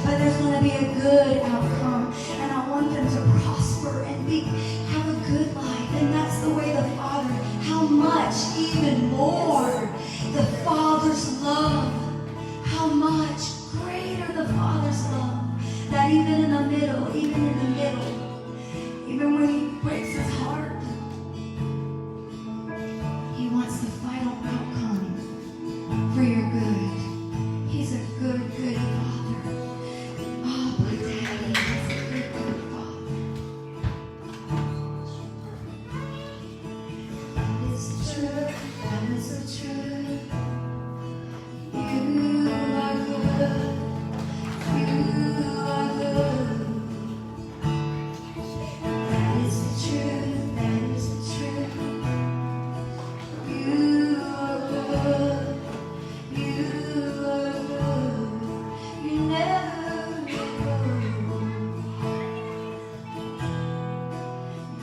but there's going to be a good outcome. And I want them to prosper and have a good life. And that's the way the Father, how much even more the Father's love, how much greater the Father's love, that even in the middle, even when He breaks His heart, He wants the final outcome for your good. He's a good, good Father. Oh, my Daddy, He's a good, good Father. That is the truth. That is the truth. You are good. You are good. That is the truth. That is the truth. You are good. You are good. You never let go.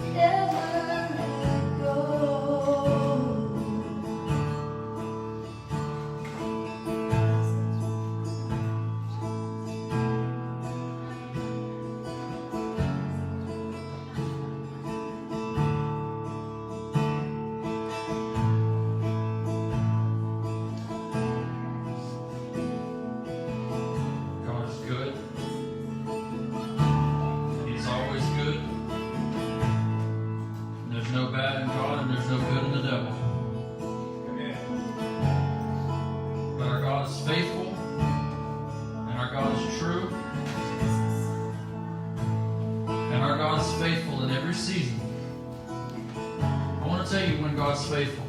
You never let go. God is good. He's always good. There's no bad in God and there's no good in the devil. But our God is faithful and our God is true. And our God is faithful in every season. I want to tell you when God's faithful.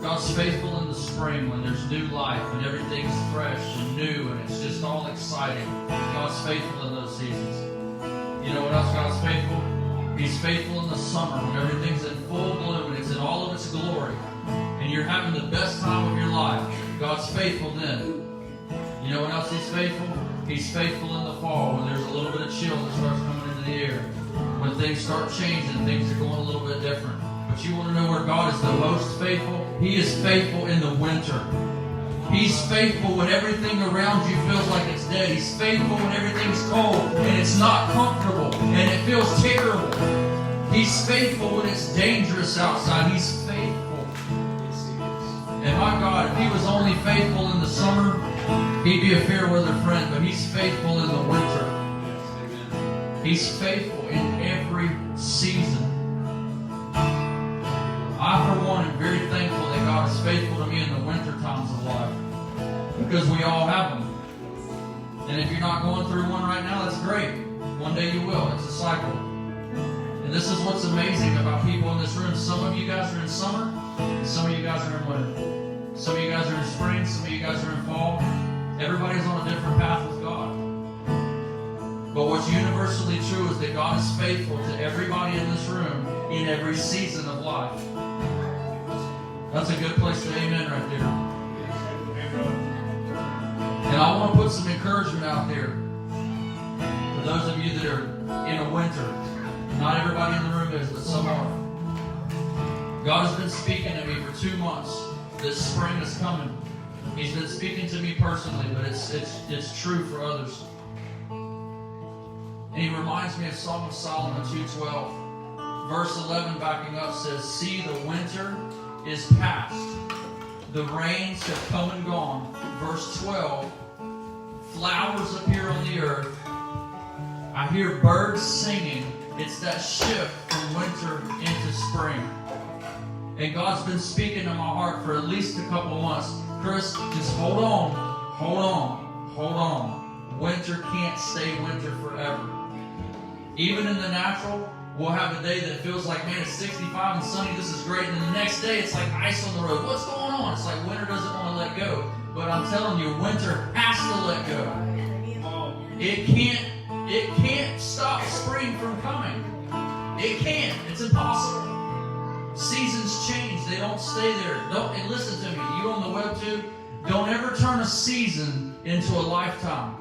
God's faithful in the spring when there's new life and everything's fresh and new and it's just all exciting. God's faithful in those seasons. You know what else God's faithful? He's faithful in the summer when everything's in full bloom and it's in all of its glory. And you're having the best time of your life. God's faithful then. You know what else He's faithful? He's faithful in the fall when there's a little bit of chill that starts coming into the air. When things start changing, things are going a little bit different. But you want to know where God is the most faithful? He is faithful in the winter. He's faithful when everything around you feels like it's dead. He's faithful when everything's cold and it's not comfortable and it feels terrible. He's faithful when it's dangerous outside. He's faithful. And my God, if He was only faithful in the summer, He'd be a fair weather friend, but He's faithful in the winter. He's faithful in every season. I, for one, am very thankful that God is faithful to me in the winter times of life. Because we all have them. And if you're not going through one right now, that's great. One day you will. It's a cycle. And this is what's amazing about people in this room. Some of you guys are in summer, and some of you guys are in winter. Some of you guys are in spring, some of you guys are in fall. Everybody's on a different path with God. But what's universally true is that God is faithful to everybody in this room in every season of life. That's a good place to amen right there. And I want to put some encouragement out there for those of you that are in a winter. Not everybody in the room is, but some are. God has been speaking to me for 2 months. This spring is coming. He's been speaking to me personally, but it's true for others. And He reminds me of Song of Solomon 2:12. Verse 11 backing up says, "See, the winter is past. The rains have come and gone." Verse 12, "Flowers appear on the earth. I hear birds singing." It's that shift from winter into spring. And God's been speaking to my heart for at least a couple months. Chris, just hold on. Winter can't stay winter forever. Even in the natural, we'll have a day that feels like, man, it's 65 and sunny, this is great. And then the next day, it's like ice on the road. What's going on? It's like winter doesn't want to let go. But I'm telling you, winter has to let go. It can't stop spring from coming. It can't. It's impossible. Seasons change. They don't stay there. And listen to me. You on the web too, don't ever turn a season into a lifetime.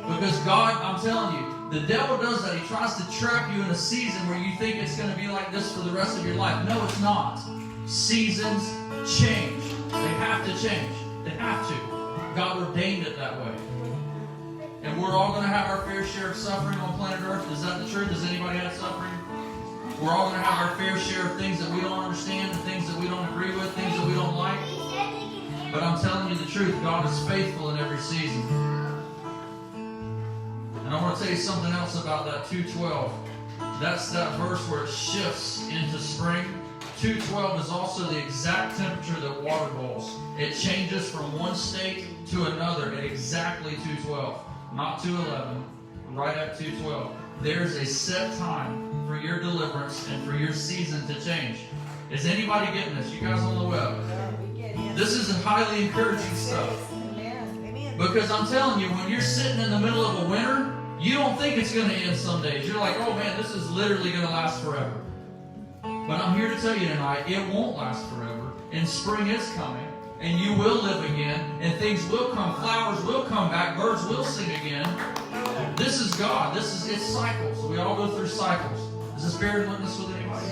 Because God, I'm telling you, the devil does that. He tries to trap you in a season where you think it's going to be like this for the rest of your life. No, it's not. Seasons change. They have to change. They have to. God ordained it that way. we're all going to have our fair share of suffering on planet Earth. Is that the truth? Does anybody have suffering? We're all going to have our fair share of things that we don't understand, and things that we don't agree with, things that we don't like. But I'm telling you the truth, God is faithful in every season. And I want to tell you something else about that 2:12. That's that verse where it shifts into spring. 2:12 is also the exact temperature that water boils. It changes from one state to another at exactly 2:12. Not 2:11, right at 2:12. There's a set time for your deliverance and for your season to change. Is anybody getting this? You guys on the web? This is highly encouraging stuff. Because I'm telling you, when you're sitting in the middle of a winter, you don't think it's going to end some days. You're like, oh man, this is literally going to last forever. But I'm here to tell you tonight, it won't last forever. And spring is coming. And you will live again. And things will come. Flowers will come back. Birds will sing again. This is God. It's cycles. We all go through cycles. Is this bearing witness with anybody?